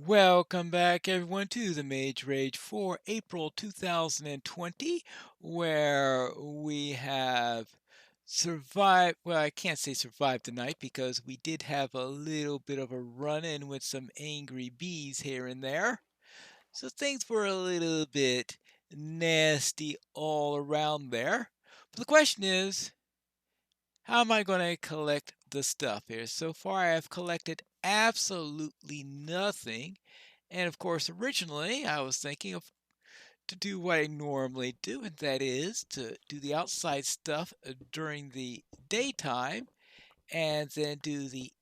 Welcome back, everyone, to the Mage Rage for April 2020, where we have survived. Well, I can't say survived tonight because we did have a little bit of a run-in with some angry bees here and there. So things were a little bit nasty all around there. But the question is, how am I going to collect the stuff here? So far, I have collected absolutely nothing. And of course, originally I was thinking of to do what I normally do, and that is to do the outside stuff during the daytime and then do the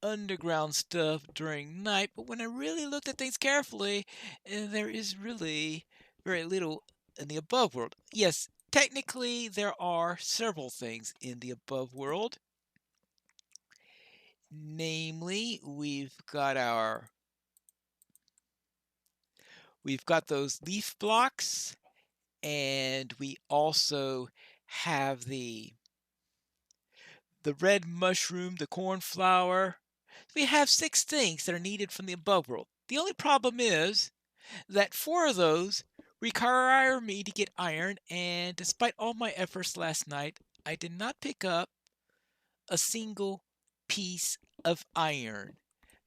underground stuff during night. But when I really looked at things carefully, there is really very little in the above world. Yes, technically there are several things in the above world. Namely, we've got those leaf blocks, and we also have the red mushroom, the cornflower. We have 6 things that are needed from the above world. The only problem is that 4 of those require me to get iron, and despite all my efforts last night, I did not pick up a single piece of iron.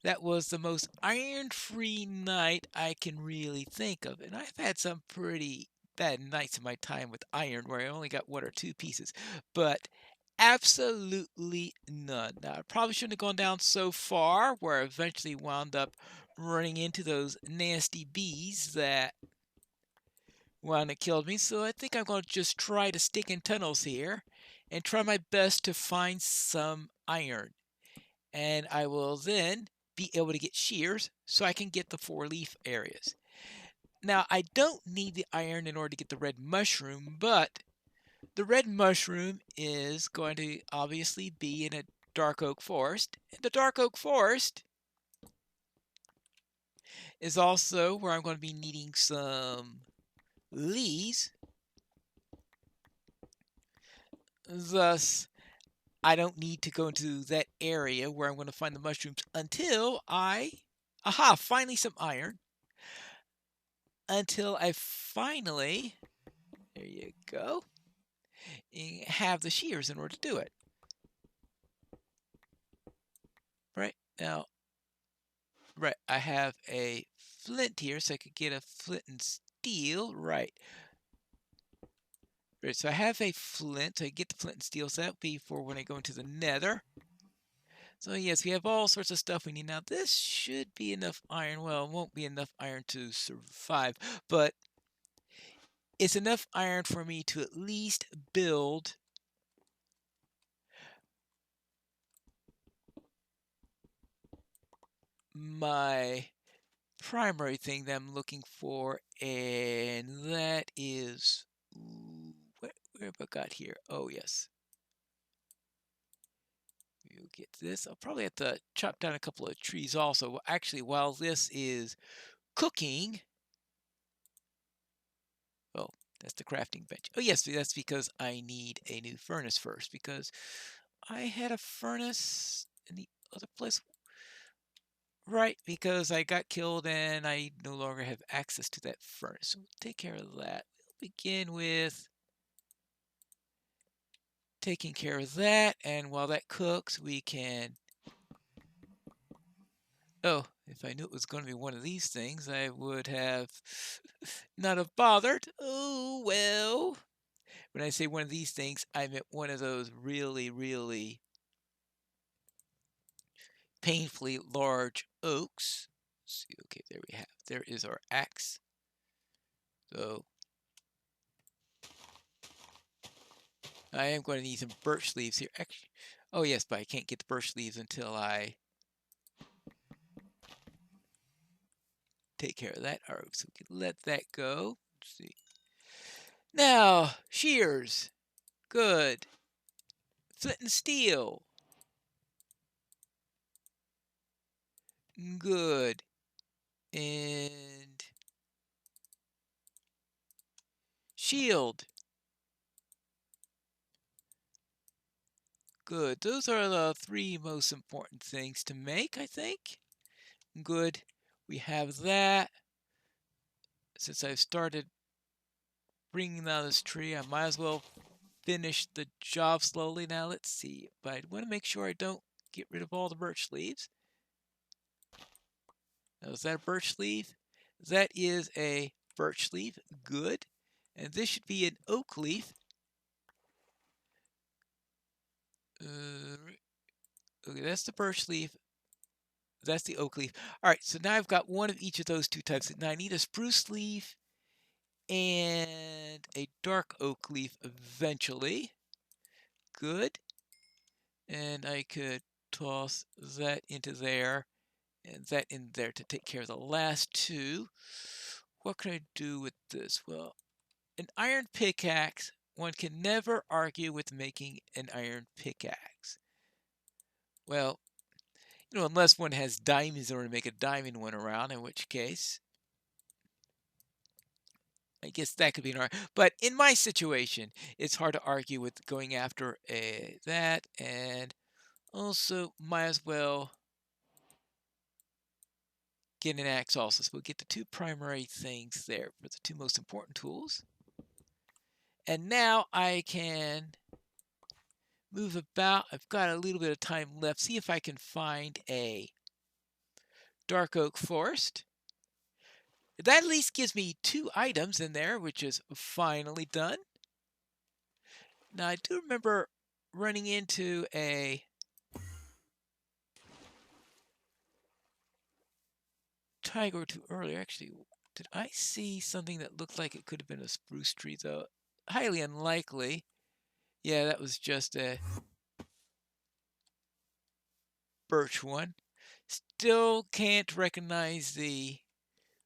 That was the most iron-free night I can really think of, and I've had some pretty bad nights in my time with iron where I only got 1 or 2 pieces, but absolutely none. Now, I probably shouldn't have gone down so far where I eventually wound up running into those nasty bees that wound up killed me, so I think I'm going to just try to stick in tunnels here and try my best to find some iron. And I will then be able to get shears so I can get the 4 leaf areas. Now, I don't need the iron in order to get the red mushroom, but the red mushroom is going to obviously be in a dark oak forest. And the dark oak forest is also where I'm going to be needing some leaves. Thus, I don't need to go into that area where I'm going to find the mushrooms until finally some iron. Until I finally, there you go, have the shears in order to do it. Right now, I have a flint here, so I could get a flint and steel. Right, so I have a flint, so I get the flint and steel, so that'll be for when I go into the nether. So yes, we have all sorts of stuff we need. Now this should be enough iron. Well, it won't be enough iron to survive, but it's enough iron for me to at least build my primary thing that I'm looking for, and that is, where have I got here? Oh yes, we'll get this. I'll probably have to chop down a couple of trees also. Actually, while this is cooking, oh, that's the crafting bench. Oh yes, that's because I need a new furnace first, because I had a furnace in the other place. Right, because I got killed and I no longer have access to that furnace. So we'll take care of that. We'll begin with taking care of that, and while that cooks, we can... Oh, if I knew it was going to be one of these things, I would have not have bothered. Oh, well. When I say one of these things, I meant one of those really, really painfully large oaks. Let's see, okay, there is our axe. So I am going to need some birch leaves here. Actually, oh yes, but I can't get the birch leaves until I take care of that. All right, so we can let that go. Let's see. Now, shears. Good. Flint and steel. Good. And shield. Good. Those are the 3 most important things to make, I think. Good. We have that. Since I've started bringing down this tree, I might as well finish the job slowly. Now let's see. But I want to make sure I don't get rid of all the birch leaves. Now, is that a birch leaf? That is a birch leaf. Good. And this should be an oak leaf. Okay, that's the birch leaf. That's the oak leaf. All right, so now I've got one of each of those two types. Now I need a spruce leaf and a dark oak leaf eventually. Good. And I could toss that into there and that in there to take care of the last two. What can I do with this? Well, an iron pickaxe, one can never argue with making an iron pickaxe. Well, unless one has diamonds in order to make a diamond one around, in which case, I guess that could be an argument. But in my situation, it's hard to argue with going after that, and also might as well get an axe also. So we'll get the two primary things there for the two most important tools. And now I can move about. I've got a little bit of time left. See if I can find a dark oak forest. That at least gives me 2 items in there, which is finally done. Now, I do remember running into a tiger or two earlier. Actually, did I see something that looked like it could have been a spruce tree, though? Highly unlikely. Yeah, that was just a birch one. Still can't recognize the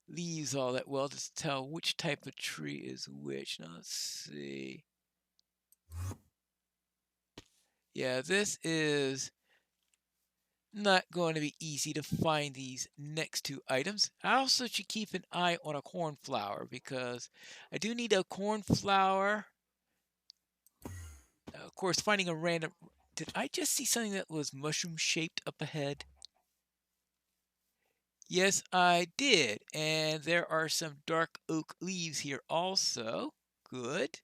leaves all that well to tell which type of tree is which. Now, let's see. Yeah, this is not going to be easy to find these next 2 items. I also should keep an eye on a cornflower because I do need a cornflower. Of course, finding a random... Did I just see something that was mushroom-shaped up ahead? Yes, I did. And there are some dark oak leaves here also. Good.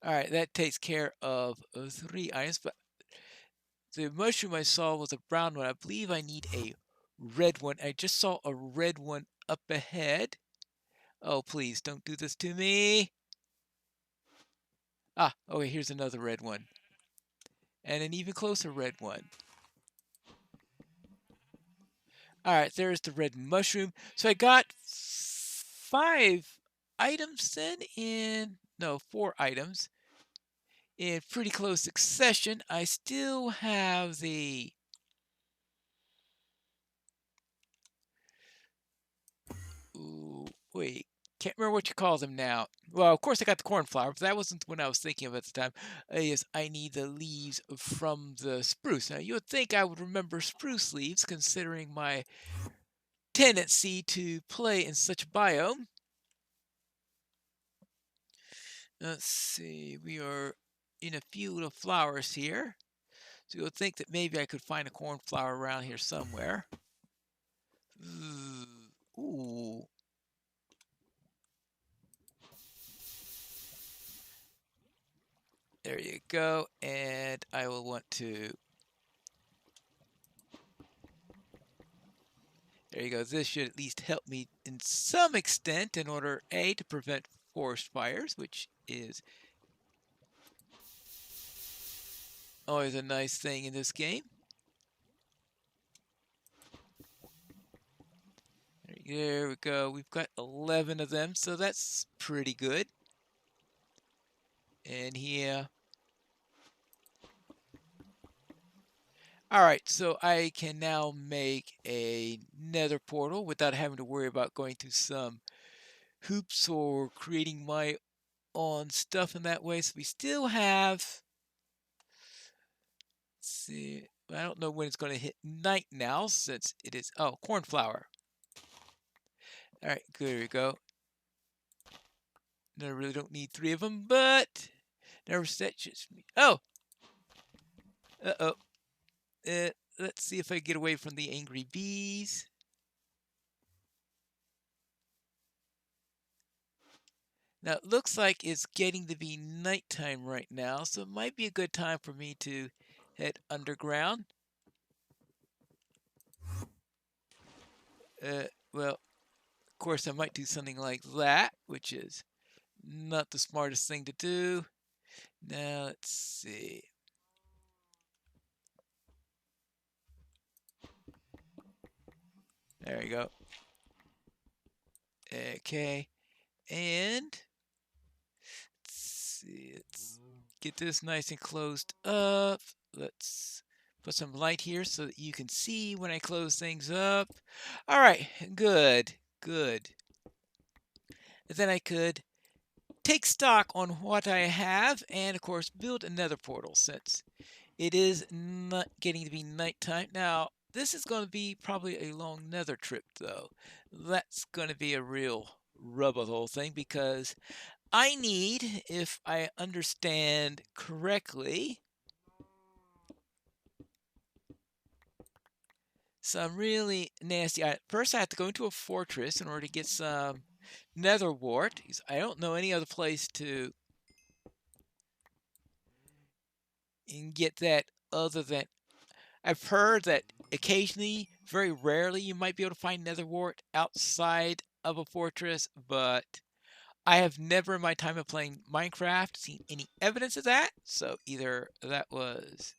All right, that takes care of 3 items, but the mushroom I saw was a brown one. I believe I need a red one. I just saw a red one up ahead. Oh, please, don't do this to me. Ah, okay, here's another red one. And an even closer red one. All right, there's the red mushroom. So I got 5 items then in... No, 4 items in pretty close succession. I still have the... Ooh, wait, can't remember what you call them now. Well, of course I got the cornflower, but that wasn't what I was thinking of at the time. Yes, I need the leaves from the spruce. Now, you would think I would remember spruce leaves, considering my tendency to play in such a biome. Let's see, we are in a field of flowers here. So you'll think that maybe I could find a cornflower around here somewhere. Ooh. There you go. And I will want to... There you go. This should at least help me in some extent in order, A, to prevent forest fires, which is always a nice thing in this game. There we go. We've got 11 of them, so that's pretty good. And here. All right, so I can now make a nether portal without having to worry about going through some hoops or creating my own stuff in that way. So we still have... Let's see. I don't know when it's going to hit night now since it is... Oh, cornflower. All right, good, there we go. I really don't need 3 of them, but never set just me. Oh! Uh-oh. Let's see if I get away from the angry bees. Now, it looks like it's getting to be nighttime right now, so it might be a good time for me to head underground. Well, of course, I might do something like that, which is not the smartest thing to do. Now, let's see. There you go. Okay. And let's get this nice and closed up. Let's put some light here so that you can see when I close things up. All right, good, good. Then I could take stock on what I have and, of course, build another portal since it is not getting to be nighttime. Now, this is going to be probably a long nether trip, though. That's going to be a real rub of the whole thing because I need, if I understand correctly, some really nasty. First, I have to go into a fortress in order to get some nether wart. I don't know any other place to get that other than I've heard that occasionally, very rarely, you might be able to find nether wart outside of a fortress, but I have never in my time of playing Minecraft seen any evidence of that. So either that was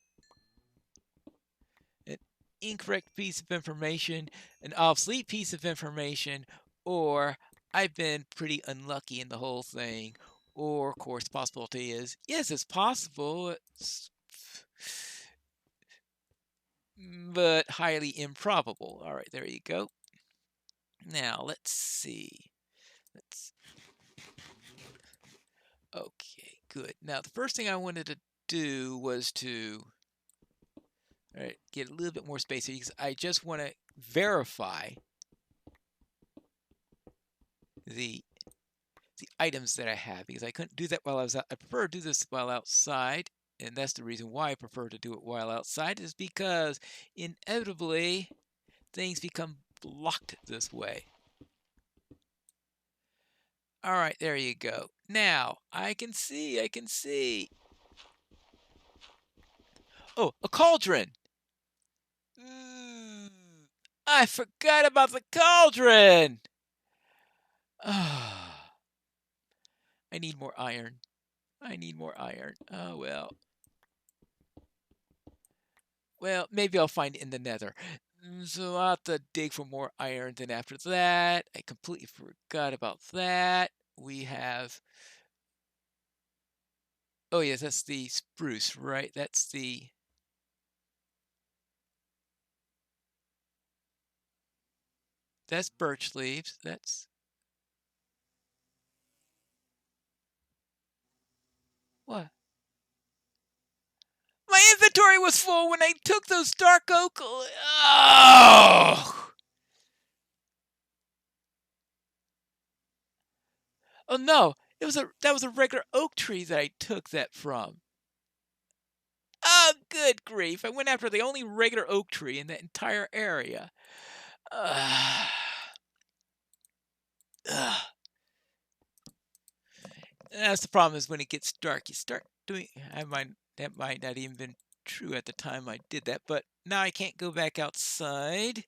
an incorrect piece of information, an obsolete piece of information, or I've been pretty unlucky in the whole thing. Or, of course, the possibility is yes, it's possible, but highly improbable. All right, there you go. Now, let's see. Let's. Okay, good. Now, the first thing I wanted to do was to get a little bit more space here because I just want to verify the items that I have because I couldn't do that while I was out. I prefer to do this while outside, and that's the reason why I prefer to do it while outside is because inevitably things become blocked this way. All right, there you go. Now, I can see. Oh, a cauldron. I forgot about the cauldron. Ah, I need more iron. I need more iron. Oh, well. Well, maybe I'll find it in the nether. So I'll have to dig for more iron. Then after that, I completely forgot about that. We have. Oh, yes, that's the spruce, right? That's birch leaves. That's. What? My inventory was full when I took those dark oak. Oh! Oh no! That was a regular oak tree that I took that from. Oh, good grief! I went after the only regular oak tree in that entire area. Ugh. Ugh. That's the problem is when it gets dark, you start doing. That might not even been true at the time I did that, but now I can't go back outside.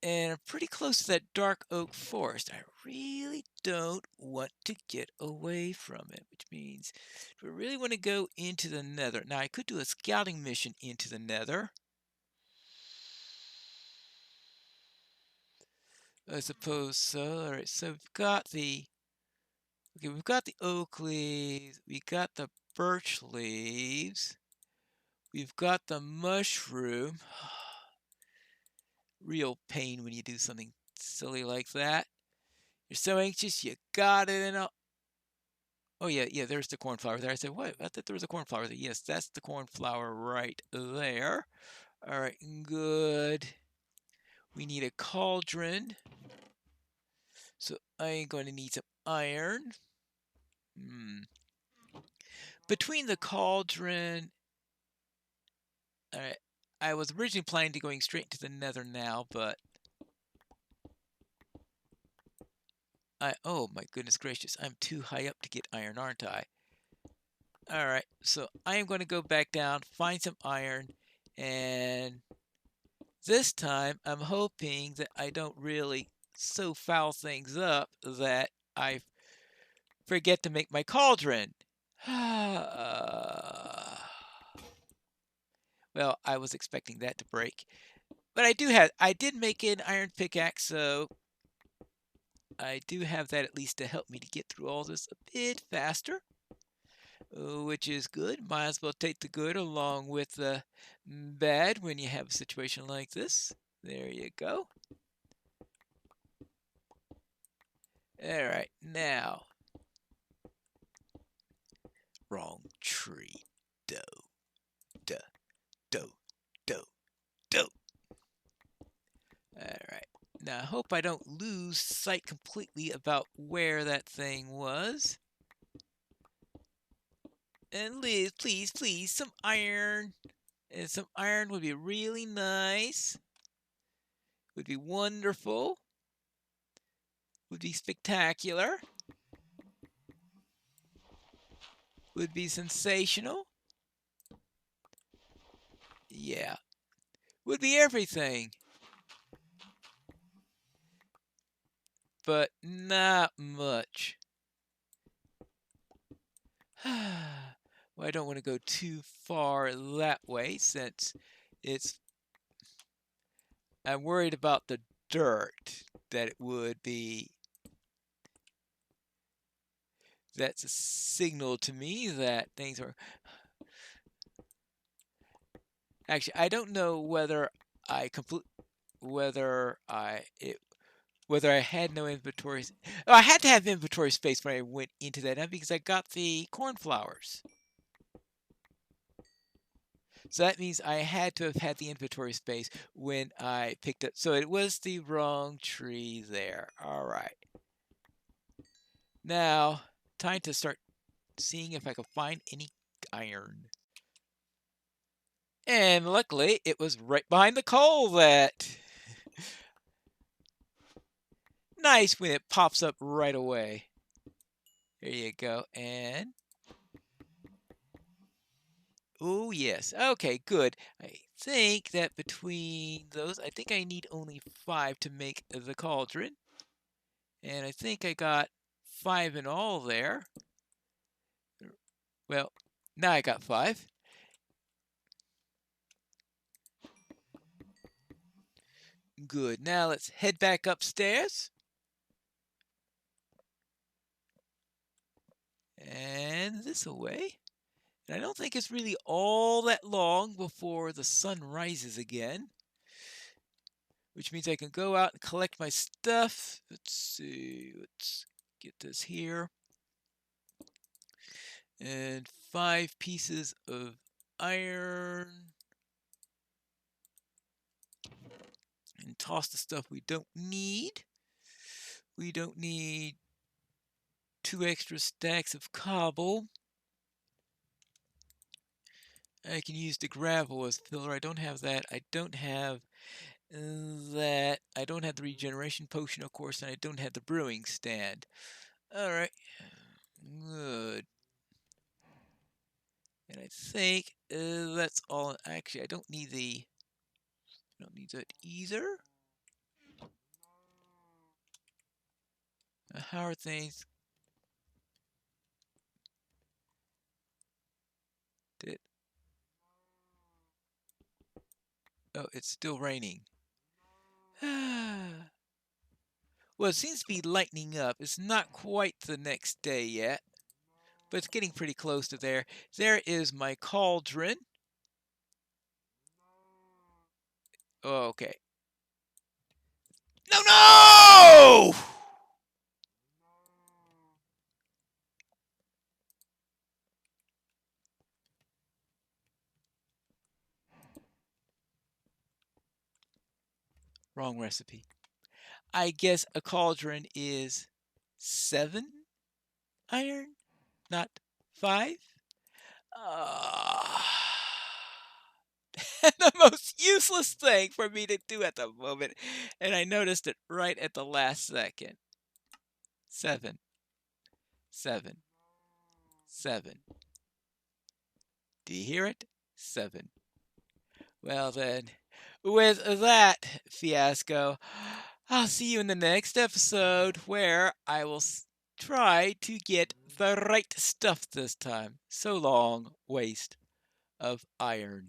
And I'm pretty close to that dark oak forest. I really don't want to get away from it, which means do I really want to go into the nether? Now, I could do a scouting mission into the nether. I suppose so. All right, so we've got the oak leaves, we got the birch leaves, we've got the mushroom. Real pain when you do something silly like that. You're so anxious, you got it in a. Oh yeah, there's the cornflower there. I said, what? I thought there was a cornflower there. Yes, that's the cornflower right there. All right, good. We need a cauldron. So I'm going to need some iron. Between the cauldron Alright. I was originally planning to going straight into the nether now, but oh my goodness gracious, I'm too high up to get iron, aren't I? Alright, so I am going to go back down, find some iron, and this time I'm hoping that I don't really so foul things up that I forget to make my cauldron. Well, I was expecting that to break. But I did make an iron pickaxe, so I do have that at least to help me to get through all this a bit faster, which is good. Might as well take the good along with the bad when you have a situation like this. There you go. All right, now. Wrong tree. Doe, doe, doe, doe, doe. All right. Now, I hope I don't lose sight completely about where that thing was. And Liz, please, please, some iron. And some iron would be really nice. Would be wonderful. Would be spectacular. Would be sensational. Yeah. Would be everything. But not much. Well, I don't want to go too far that way since I'm worried about the dirt that it would be. That's a signal to me that things are. Actually, I don't know whether whether I had no inventory. Oh, I had to have inventory space when I went into that because I got the cornflowers. So that means I had to have had the inventory space when I picked up. So it was the wrong tree there. All right. Now, time to start seeing if I can find any iron. And luckily, it was right behind the coal that... Nice when it pops up right away. There you go. And... Oh, yes. Okay, good. I think that between those, I think I need only 5 to make the cauldron. And I think I got 5 in all there. Well, now I got 5. Good. Now let's head back upstairs. And this away. And I don't think it's really all that long before the sun rises again. Which means I can go out and collect my stuff. Let's see. Let's get this here. And 5 pieces of iron. And toss the stuff we don't need. We don't need 2 extra stacks of cobble. I can use the gravel as filler. I don't have that. I don't have that. I don't have the regeneration potion, of course, and I don't have the brewing stand. Alright. Good. And I think that's all. Actually, I don't need that either. How are things? Oh, it's still raining. Well, it seems to be lightening up. It's not quite the next day yet, but it's getting pretty close to there. There is my cauldron. Oh, okay. No, no! Wrong recipe. I guess a cauldron is 7 iron, not 5. The most useless thing for me to do at the moment, and I noticed it right at the last second. 7, 7, 7. Do you hear it? 7. Well then, with that fiasco, I'll see you in the next episode where I will try to get the right stuff this time. So long, waste of iron.